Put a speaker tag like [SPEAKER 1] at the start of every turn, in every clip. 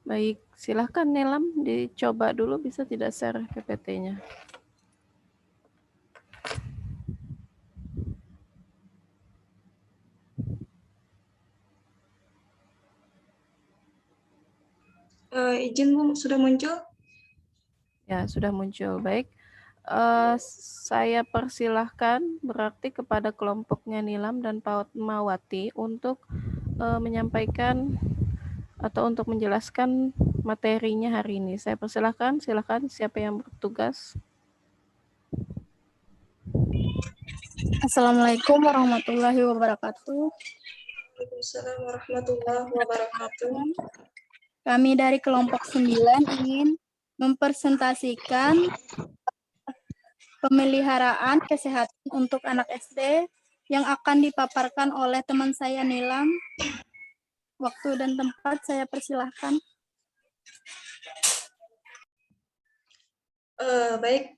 [SPEAKER 1] Baik, silahkan Nilam dicoba dulu, bisa tidak share PPT-nya.
[SPEAKER 2] Izin Bu, sudah muncul?
[SPEAKER 1] Ya, sudah muncul. Baik, saya persilahkan berarti kepada kelompoknya Nilam dan Fatmawati untuk menyampaikan atau untuk menjelaskan materinya hari ini. Saya persilahkan, silakan siapa yang bertugas.
[SPEAKER 3] Assalamualaikum warahmatullahi wabarakatuh.
[SPEAKER 2] Waalaikumsalam warahmatullahi wabarakatuh.
[SPEAKER 3] Kami dari kelompok 9 ingin mempresentasikan pemeliharaan kesehatan untuk anak SD yang akan dipaparkan oleh teman saya Nilam. Waktu dan tempat saya persilahkan.
[SPEAKER 2] Baik,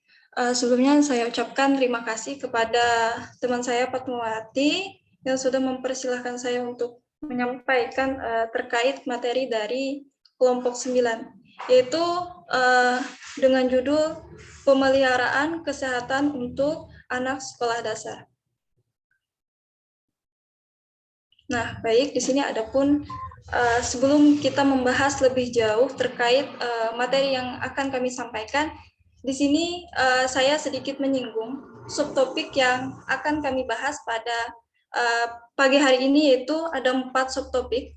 [SPEAKER 2] sebelumnya saya ucapkan terima kasih kepada teman saya Fatmawati yang sudah mempersilahkan saya untuk menyampaikan terkait materi dari kelompok 9, yaitu dengan judul pemeliharaan kesehatan untuk anak sekolah dasar. Nah, baik, di sini adapun sebelum kita membahas lebih jauh terkait materi yang akan kami sampaikan, di sini saya sedikit menyinggung subtopik yang akan kami bahas pada pagi hari ini, yaitu ada 4 subtopik.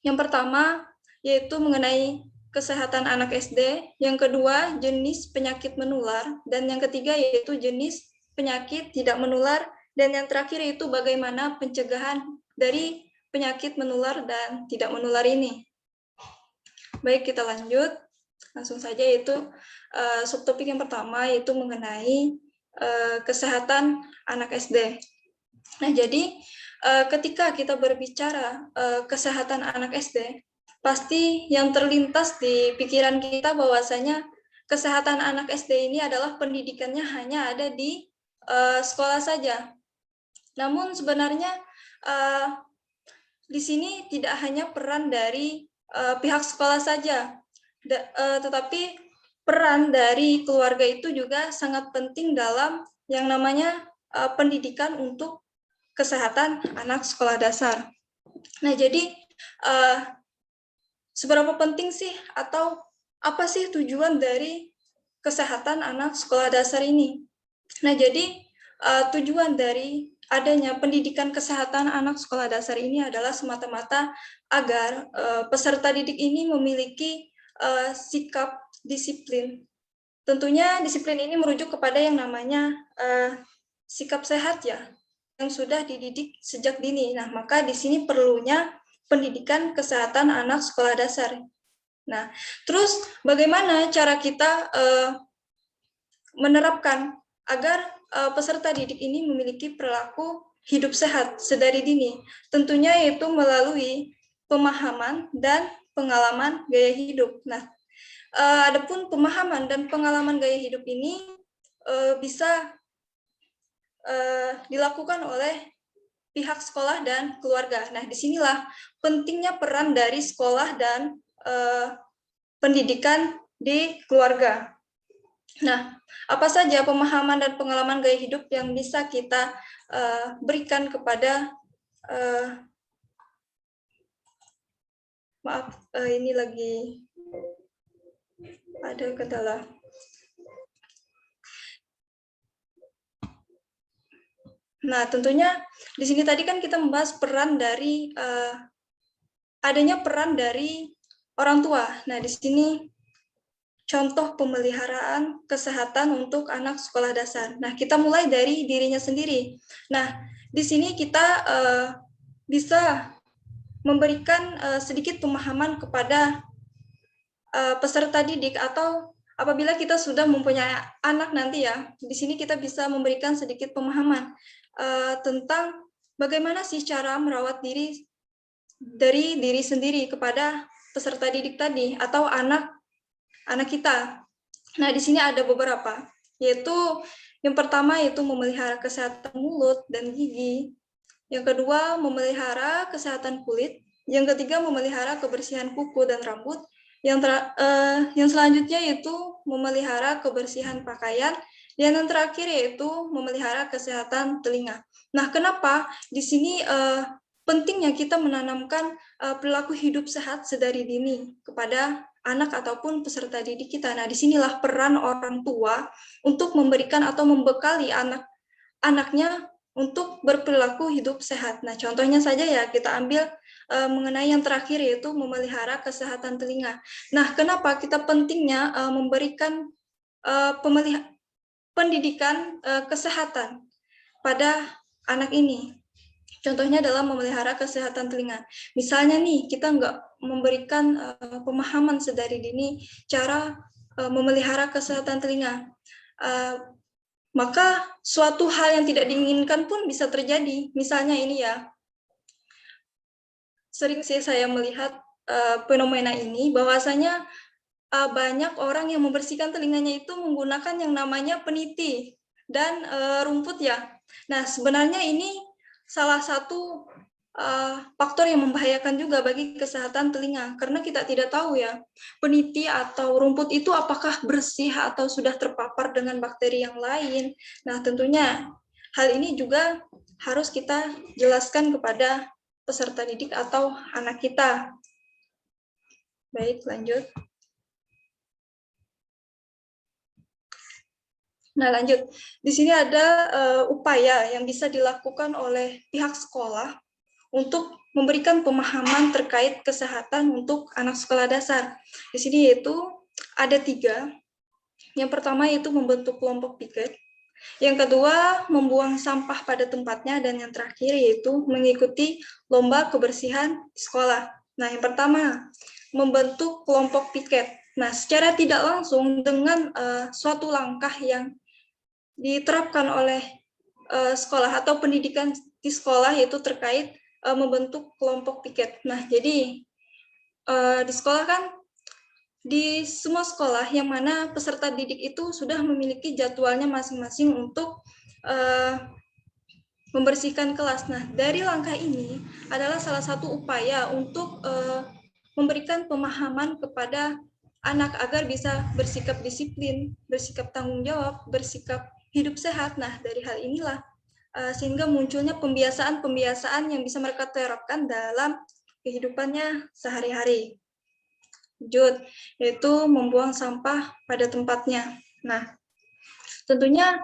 [SPEAKER 2] Yang pertama yaitu mengenai kesehatan anak SD, yang kedua jenis penyakit menular, dan yang ketiga yaitu jenis penyakit tidak menular, dan yang terakhir yaitu bagaimana pencegahan dari penyakit menular dan tidak menular ini. Baik, kita lanjut langsung saja, yaitu subtopik yang pertama yaitu mengenai kesehatan anak SD. Nah, jadi ketika kita berbicara kesehatan anak SD, pasti yang terlintas di pikiran kita bahwasanya kesehatan anak SD ini adalah pendidikannya hanya ada di sekolah saja. Namun sebenarnya di sini tidak hanya peran dari pihak sekolah saja, tetapi peran dari keluarga itu juga sangat penting dalam yang namanya pendidikan untuk kesehatan anak sekolah dasar. Nah, jadi seberapa penting sih atau apa sih tujuan dari kesehatan anak sekolah dasar ini? Nah, jadi tujuan dari adanya pendidikan kesehatan anak sekolah dasar ini adalah semata-mata agar peserta didik ini memiliki sikap disiplin. Tentunya disiplin ini merujuk kepada yang namanya sikap sehat ya, yang sudah dididik sejak dini. Nah, maka di sini perlunya pendidikan kesehatan anak sekolah dasar. Nah, terus bagaimana cara kita menerapkan agar peserta didik ini memiliki perilaku hidup sehat sedari dini? Tentunya yaitu melalui pemahaman dan pengalaman gaya hidup. Nah, adapun pemahaman dan pengalaman gaya hidup ini bisa dilakukan oleh pihak sekolah dan keluarga. Nah, disinilah pentingnya peran dari sekolah dan pendidikan di keluarga. Nah, apa saja pemahaman dan pengalaman gaya hidup yang bisa kita berikan kepada ini lagi ada kendala. Nah, tentunya di sini tadi kan kita membahas peran dari adanya peran dari orang tua. Nah, di sini contoh pemeliharaan kesehatan untuk anak sekolah dasar. Nah, kita mulai dari dirinya sendiri. Nah, di sini kita bisa memberikan sedikit pemahaman kepada peserta didik, atau apabila kita sudah mempunyai anak nanti ya, di sini kita bisa memberikan sedikit pemahaman tentang bagaimana sih cara merawat diri dari diri sendiri kepada peserta didik tadi atau anak kita. Nah, di sini ada beberapa, yaitu Yang pertama yaitu memelihara kesehatan mulut dan gigi. Yang kedua, memelihara kesehatan kulit. Yang ketiga, memelihara kebersihan kuku dan rambut. Yang selanjutnya yaitu memelihara kebersihan pakaian. Dan yang terakhir yaitu memelihara kesehatan telinga. Nah, kenapa di sini pentingnya kita menanamkan perilaku hidup sehat sedari dini kepada anak ataupun peserta didik kita. Nah, disinilah peran orang tua untuk memberikan atau membekali anak-anaknya untuk berperilaku hidup sehat. Nah, contohnya saja ya kita ambil mengenai yang terakhir yaitu memelihara kesehatan telinga. Nah, kenapa kita pentingnya memberikan pendidikan kesehatan pada anak ini? Contohnya dalam memelihara kesehatan telinga. Misalnya nih, kita nggak memberikan pemahaman sedari dini cara memelihara kesehatan telinga. Maka suatu hal yang tidak diinginkan pun bisa terjadi. Misalnya ini ya, sering sih saya melihat fenomena ini, bahwasanya banyak orang yang membersihkan telinganya itu menggunakan yang namanya peniti dan rumput ya. Nah, sebenarnya ini salah satu faktor yang membahayakan juga bagi kesehatan telinga, karena kita tidak tahu ya, peniti atau rumput itu apakah bersih atau sudah terpapar dengan bakteri yang lain. Nah, tentunya hal ini juga harus kita jelaskan kepada peserta didik atau anak kita. Baik, lanjut. Nah, lanjut. Di sini ada upaya yang bisa dilakukan oleh pihak sekolah untuk memberikan pemahaman terkait kesehatan untuk anak sekolah dasar. Di sini yaitu ada 3. Yang pertama yaitu membentuk kelompok piket. Yang kedua, membuang sampah pada tempatnya. Dan yang terakhir yaitu mengikuti lomba kebersihan di sekolah. Nah, yang pertama, membentuk kelompok piket. Nah, secara tidak langsung dengan suatu langkah yang diterapkan oleh sekolah atau pendidikan di sekolah yaitu terkait membentuk kelompok piket. Nah, jadi di sekolah kan, di semua sekolah yang mana peserta didik itu sudah memiliki jadwalnya masing-masing untuk membersihkan kelas. Nah, dari langkah ini adalah salah satu upaya untuk memberikan pemahaman kepada anak agar bisa bersikap disiplin, bersikap tanggung jawab, bersikap hidup sehat. Nah, dari hal inilah sehingga munculnya pembiasaan-pembiasaan yang bisa mereka terapkan dalam kehidupannya sehari-hari. Lanjut, yaitu membuang sampah pada tempatnya. Nah, tentunya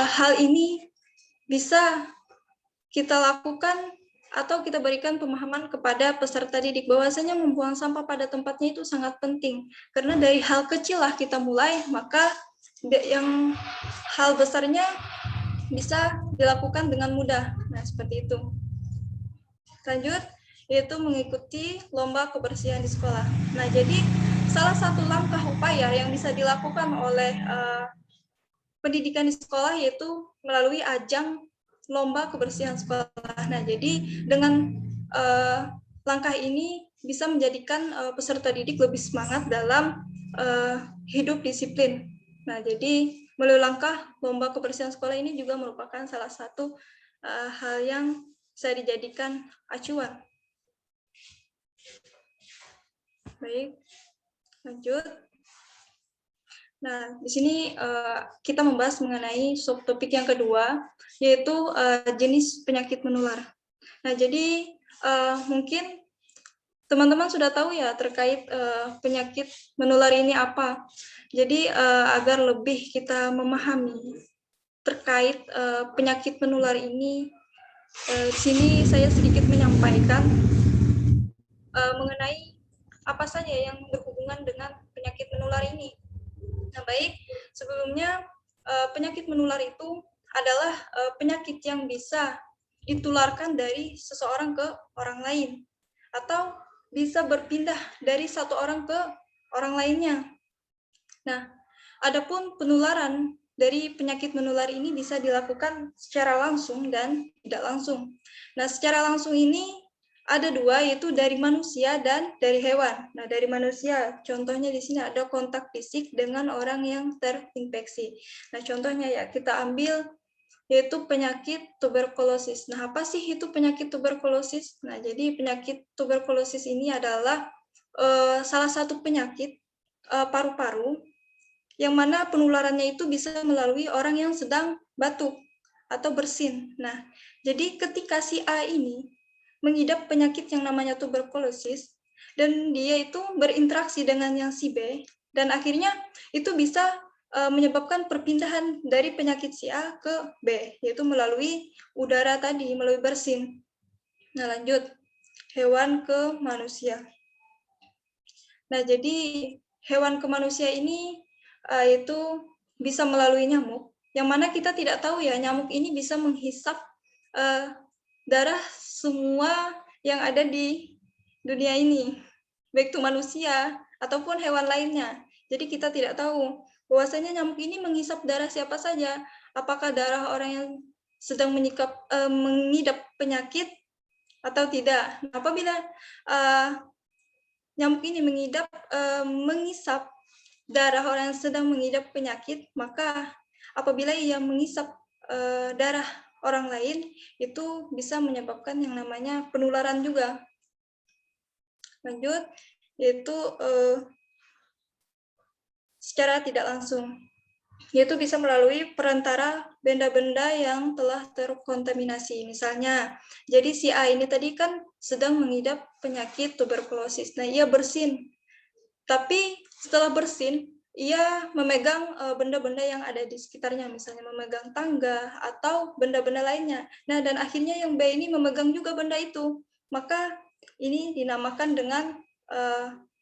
[SPEAKER 2] hal ini bisa kita lakukan atau kita berikan pemahaman kepada peserta didik bahwasanya membuang sampah pada tempatnya itu sangat penting. Karena dari hal kecil lah kita mulai, maka yang hal besarnya bisa dilakukan dengan mudah. Nah, seperti itu. Lanjut, yaitu mengikuti lomba kebersihan di sekolah. Nah, jadi salah satu langkah upaya yang bisa dilakukan oleh pendidikan di sekolah yaitu melalui ajang lomba kebersihan sekolah. Nah, jadi dengan langkah ini bisa menjadikan peserta didik lebih semangat dalam hidup disiplin. Nah, jadi melalui langkah lomba kebersihan sekolah ini juga merupakan salah satu hal yang bisa dijadikan acuan. Baik, lanjut. Nah, di sini kita membahas mengenai subtopik yang kedua, yaitu jenis penyakit menular. Nah, jadi mungkin teman-teman sudah tahu ya terkait penyakit menular ini apa. Jadi agar lebih kita memahami terkait penyakit menular ini, di sini saya sedikit menyampaikan mengenai apa saja yang berhubungan dengan penyakit menular ini. Nah, baik, sebelumnya penyakit menular itu adalah penyakit yang bisa ditularkan dari seseorang ke orang lain atau bisa berpindah dari satu orang ke orang lainnya. Nah, adapun penularan dari penyakit menular ini bisa dilakukan secara langsung dan tidak langsung. Nah, secara langsung ini ada dua, yaitu dari manusia dan dari hewan. Nah, dari manusia, contohnya di sini ada kontak fisik dengan orang yang terinfeksi. Nah, contohnya ya, kita ambil yaitu penyakit tuberkulosis. Nah, apa sih itu penyakit tuberkulosis? Nah, jadi penyakit tuberkulosis ini adalah salah satu penyakit paru-paru yang mana penularannya itu bisa melalui orang yang sedang batuk atau bersin. Nah, jadi ketika si A ini mengidap penyakit yang namanya tuberkulosis dan dia itu berinteraksi dengan yang si B dan akhirnya itu bisa menyebabkan perpindahan dari penyakit si A ke B, yaitu melalui udara tadi, melalui bersin. Nah, lanjut, hewan ke manusia. Nah, jadi hewan ke manusia ini itu bisa melalui nyamuk, yang mana kita tidak tahu ya, nyamuk ini bisa menghisap darah semua yang ada di dunia ini, baik itu manusia ataupun hewan lainnya. Jadi kita tidak tahu bahwasanya nyamuk ini menghisap darah siapa saja, apakah darah orang yang sedang mengidap penyakit atau tidak. Nah, apabila nyamuk ini mengisap darah orang yang sedang mengidap penyakit, maka apabila ia mengisap darah orang lain, itu bisa menyebabkan yang namanya penularan juga. Lanjut, yaitu secara tidak langsung, yaitu bisa melalui perantara benda-benda yang telah terkontaminasi. Misalnya, jadi si A ini tadi kan sedang mengidap penyakit tuberkulosis. Nah, ia bersin. Tapi setelah bersin, ia memegang benda-benda yang ada di sekitarnya, misalnya memegang tangga atau benda-benda lainnya. Nah, dan akhirnya yang B ini memegang juga benda itu. Maka ini dinamakan dengan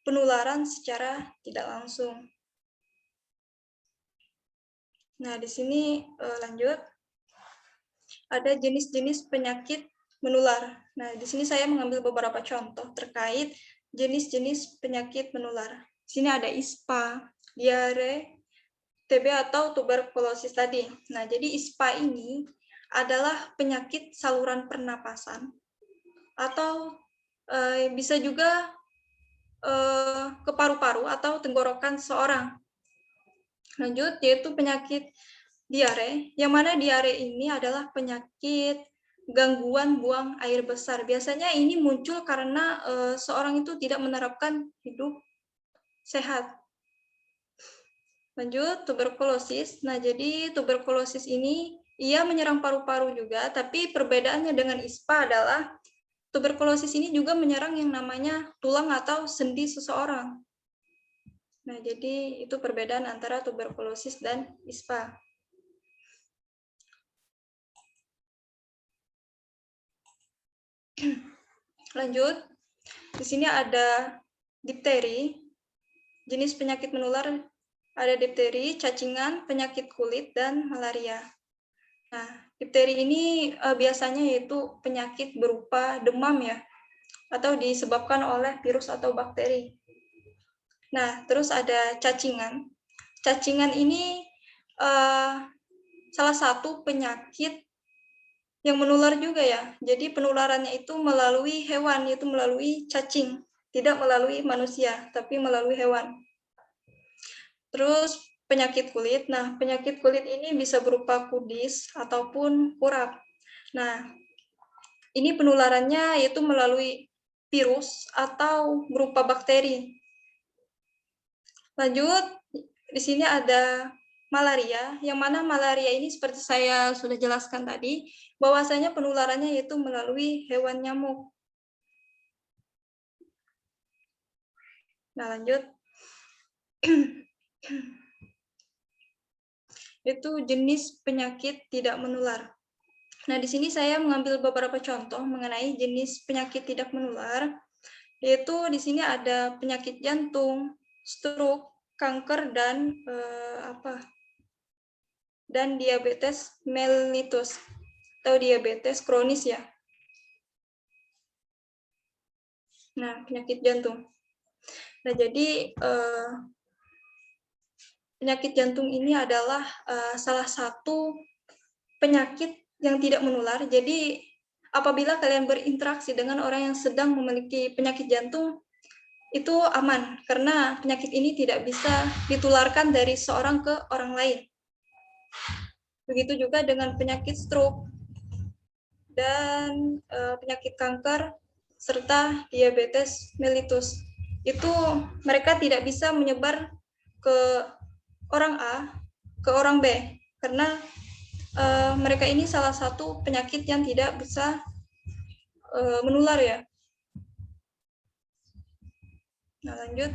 [SPEAKER 2] penularan secara tidak langsung. Nah, di sini lanjut. Ada jenis-jenis penyakit menular. Nah, di sini saya mengambil beberapa contoh terkait jenis-jenis penyakit menular. Di sini ada ISPA, diare, TB atau tuberkulosis tadi. Nah, jadi ISPA ini adalah penyakit saluran pernapasan atau bisa juga ke paru-paru atau tenggorokan seseorang. Lanjut, yaitu penyakit diare, yang mana diare ini adalah penyakit gangguan buang air besar. Biasanya ini muncul karena seorang itu tidak menerapkan hidup sehat. Lanjut, tuberkulosis. Nah, jadi tuberkulosis ini ia menyerang paru-paru juga, tapi perbedaannya dengan ISPA adalah tuberkulosis ini juga menyerang yang namanya tulang atau sendi seseorang. Nah, jadi itu perbedaan antara tuberkulosis dan ISPA. Lanjut, di sini ada difteri, jenis penyakit menular, ada difteri, cacingan, penyakit kulit, dan malaria. Nah, difteri ini biasanya yaitu penyakit berupa demam ya, atau disebabkan oleh virus atau bakteri. Nah, terus ada cacingan. Cacingan ini salah satu penyakit yang menular juga ya. Jadi penularannya itu melalui hewan, yaitu melalui cacing. Tidak melalui manusia, tapi melalui hewan. Terus penyakit kulit. Nah, penyakit kulit ini bisa berupa kudis ataupun kurap. Nah, ini penularannya yaitu melalui virus atau berupa bakteri. Lanjut, di sini ada malaria, yang mana malaria ini seperti saya sudah jelaskan tadi, bahwasanya penularannya yaitu melalui hewan nyamuk. Nah, lanjut. Itu jenis penyakit tidak menular. Nah, di sini saya mengambil beberapa contoh mengenai jenis penyakit tidak menular, yaitu di sini ada penyakit jantung, stroke, kanker, dan diabetes mellitus atau diabetes kronis ya. Nah, penyakit jantung. Nah, jadi penyakit jantung ini adalah salah satu penyakit yang tidak menular. Jadi apabila kalian berinteraksi dengan orang yang sedang memiliki penyakit jantung, itu aman, karena penyakit ini tidak bisa ditularkan dari seorang ke orang lain. Begitu juga dengan penyakit stroke dan penyakit kanker serta diabetes mellitus. Itu mereka tidak bisa menyebar ke orang A ke orang B, karena mereka ini salah satu penyakit yang tidak bisa menular ya. Nah, lanjut.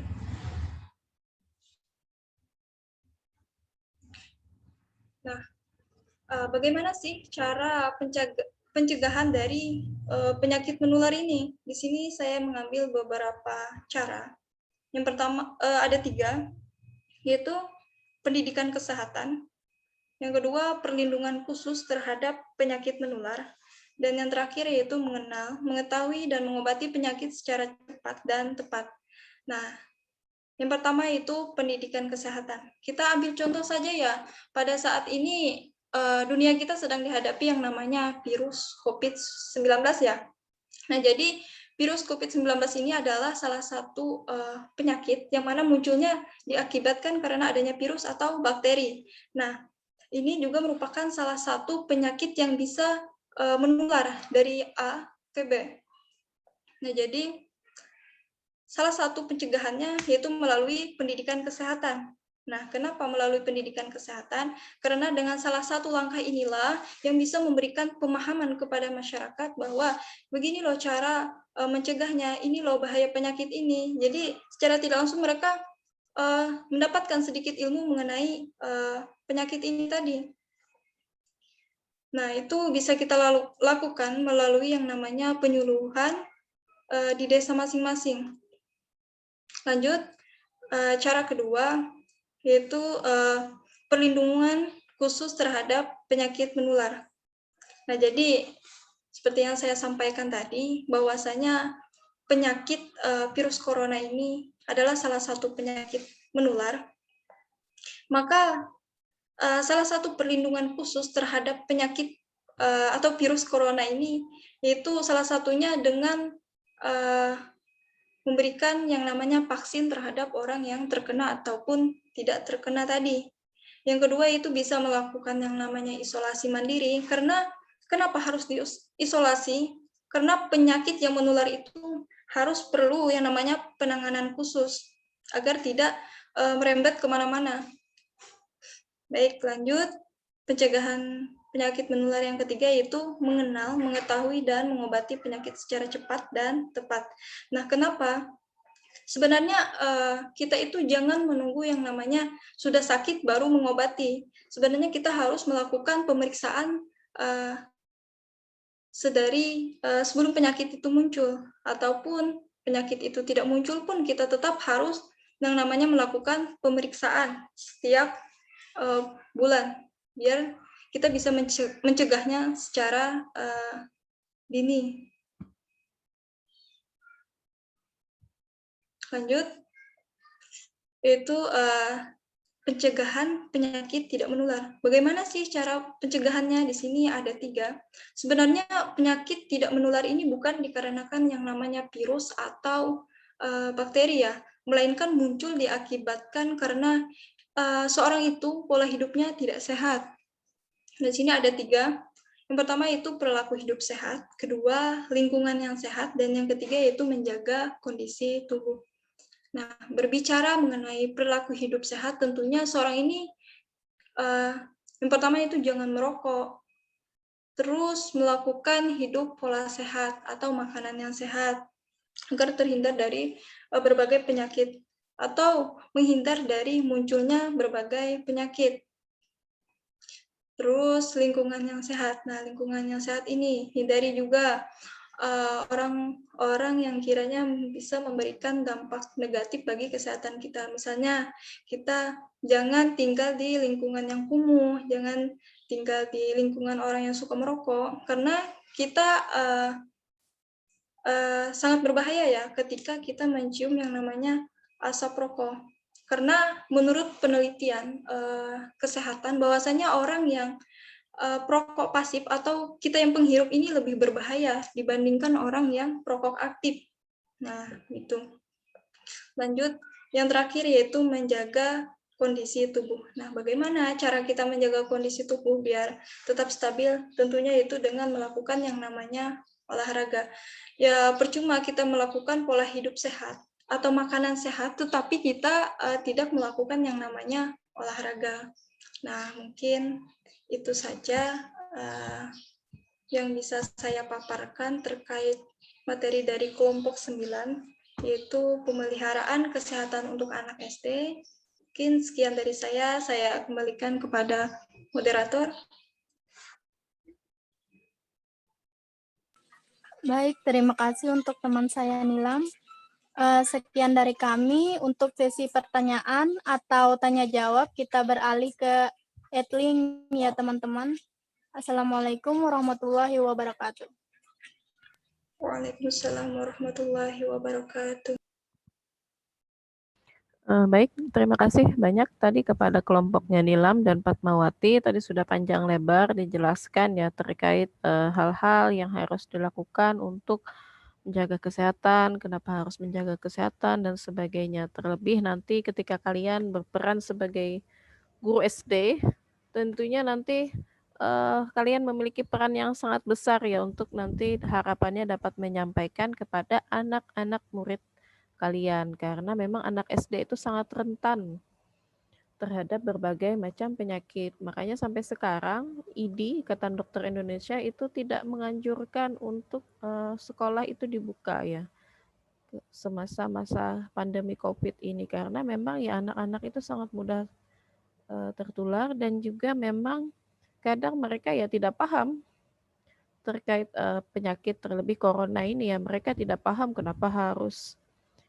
[SPEAKER 2] Nah, bagaimana sih cara pencegahan dari penyakit menular ini? Di sini saya mengambil beberapa cara. Yang pertama ada 3, yaitu pendidikan kesehatan. Yang kedua, perlindungan khusus terhadap penyakit menular. Dan yang terakhir yaitu mengenal, mengetahui, dan mengobati penyakit secara cepat dan tepat. Nah, yang pertama itu pendidikan kesehatan. Kita ambil contoh saja ya, pada saat ini dunia kita sedang dihadapi yang namanya virus COVID-19 ya. Nah, jadi virus COVID-19 ini adalah salah satu penyakit yang mana munculnya diakibatkan karena adanya virus atau bakteri. Nah, ini juga merupakan salah satu penyakit yang bisa menular dari A ke B. Nah, jadi salah satu pencegahannya yaitu melalui pendidikan kesehatan. Nah, kenapa melalui pendidikan kesehatan? Karena dengan salah satu langkah inilah yang bisa memberikan pemahaman kepada masyarakat bahwa begini loh cara mencegahnya, ini loh bahaya penyakit ini. Jadi secara tidak langsung mereka mendapatkan sedikit ilmu mengenai penyakit ini tadi. Nah, itu bisa kita lakukan melalui yang namanya penyuluhan di desa masing-masing. Lanjut, cara kedua yaitu perlindungan khusus terhadap penyakit menular. Nah, jadi seperti yang saya sampaikan tadi, bahwasanya penyakit virus corona ini adalah salah satu penyakit menular. Maka salah satu perlindungan khusus terhadap penyakit atau virus corona ini yaitu salah satunya dengan memberikan yang namanya vaksin terhadap orang yang terkena ataupun tidak terkena tadi. Yang kedua itu bisa melakukan yang namanya isolasi mandiri, karena kenapa harus diisolasi? Karena penyakit yang menular itu harus perlu yang namanya penanganan khusus agar tidak merembet kemana-mana. Baik, lanjut. Pencegahan penyakit menular yang ketiga yaitu mengenal, mengetahui, dan mengobati penyakit secara cepat dan tepat. Nah, kenapa? Sebenarnya kita itu jangan menunggu yang namanya sudah sakit baru mengobati. Sebenarnya kita harus melakukan pemeriksaan sebelum penyakit itu muncul, ataupun penyakit itu tidak muncul pun kita tetap harus yang namanya melakukan pemeriksaan setiap bulan, biar kita bisa mencegahnya secara dini. Lanjut, yaitu pencegahan penyakit tidak menular. Bagaimana sih cara pencegahannya? Di sini ada 3. Sebenarnya penyakit tidak menular ini bukan dikarenakan yang namanya virus atau bakteri ya, melainkan muncul diakibatkan karena seorang itu pola hidupnya tidak sehat. Di sini ada 3. Yang pertama itu perilaku hidup sehat, kedua lingkungan yang sehat, dan yang ketiga yaitu menjaga kondisi tubuh. Nah, berbicara mengenai perilaku hidup sehat, tentunya seorang ini yang pertama itu jangan merokok, terus melakukan hidup pola sehat atau makanan yang sehat agar terhindar dari berbagai penyakit atau menghindar dari munculnya berbagai penyakit. Terus lingkungan yang sehat. Nah, lingkungan yang sehat ini hindari juga orang-orang yang kiranya bisa memberikan dampak negatif bagi kesehatan kita. Misalnya, kita jangan tinggal di lingkungan yang kumuh, jangan tinggal di lingkungan orang yang suka merokok, karena kita sangat berbahaya ya ketika kita mencium yang namanya asap rokok. Karena menurut penelitian kesehatan bahwasanya orang yang perokok pasif atau kita yang penghirup ini lebih berbahaya dibandingkan orang yang perokok aktif. Nah, itu. Lanjut, yang terakhir yaitu menjaga kondisi tubuh. Nah, bagaimana cara kita menjaga kondisi tubuh biar tetap stabil? Tentunya itu dengan melakukan yang namanya olahraga. Ya, percuma kita melakukan pola hidup sehat atau makanan sehat, tetapi kita tidak melakukan yang namanya olahraga. Nah, mungkin itu saja yang bisa saya paparkan terkait materi dari kelompok 9, yaitu pemeliharaan kesehatan untuk anak SD. Mungkin sekian dari saya kembalikan kepada moderator.
[SPEAKER 3] Baik, terima kasih untuk teman saya Nilam. Sekian dari kami untuk sesi pertanyaan atau tanya jawab. Kita beralih ke Edling ya teman-teman. Assalamualaikum warahmatullahi wabarakatuh.
[SPEAKER 2] Waalaikumsalam warahmatullahi wabarakatuh.
[SPEAKER 1] Baik, terima kasih banyak tadi kepada kelompoknya Nilam dan Fatmawati. Tadi sudah panjang lebar dijelaskan ya terkait hal-hal yang harus dilakukan untuk menjaga kesehatan, kenapa harus menjaga kesehatan dan sebagainya. Terlebih nanti ketika kalian berperan sebagai guru SD, tentunya nanti kalian memiliki peran yang sangat besar ya untuk nanti harapannya dapat menyampaikan kepada anak-anak murid kalian karena memang anak SD itu sangat rentan terhadap berbagai macam penyakit. Makanya sampai sekarang IDI, Ikatan Dokter Indonesia itu tidak menganjurkan untuk sekolah itu dibuka ya semasa-masa pandemi COVID ini karena memang ya anak-anak itu sangat mudah tertular dan juga memang kadang mereka ya tidak paham terkait penyakit terlebih corona ini ya mereka tidak paham kenapa harus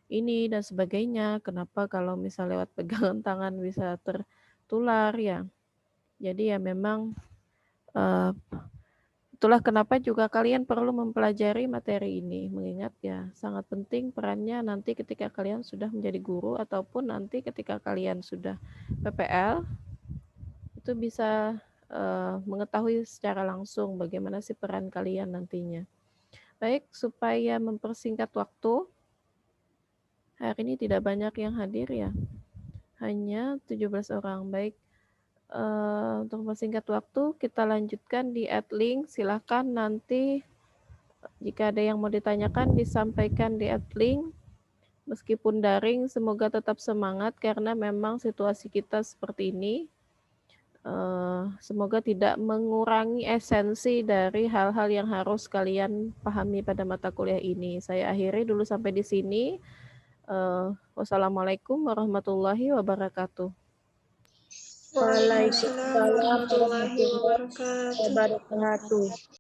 [SPEAKER 1] ini dan sebagainya. Kenapa kalau misal lewat pegangan tangan bisa tertular ya. Jadi ya memang itulah kenapa juga kalian perlu mempelajari materi ini. Mengingat ya sangat penting perannya nanti ketika kalian sudah menjadi guru ataupun nanti ketika kalian sudah PPL itu bisa mengetahui secara langsung bagaimana sih peran kalian nantinya. Baik, supaya mempersingkat waktu, hari ini tidak banyak yang hadir ya, hanya 17 orang. Baik, untuk mempersingkat waktu, kita lanjutkan di @link. Silahkan nanti jika ada yang mau ditanyakan, disampaikan di @link. Meskipun daring, semoga tetap semangat karena memang situasi kita seperti ini. Semoga tidak mengurangi esensi dari hal-hal yang harus kalian pahami pada mata kuliah ini. Saya akhiri dulu sampai di sini. Wassalamualaikum warahmatullahi wabarakatuh.
[SPEAKER 2] Waalaikumsalam warahmatullahi wabarakatuh.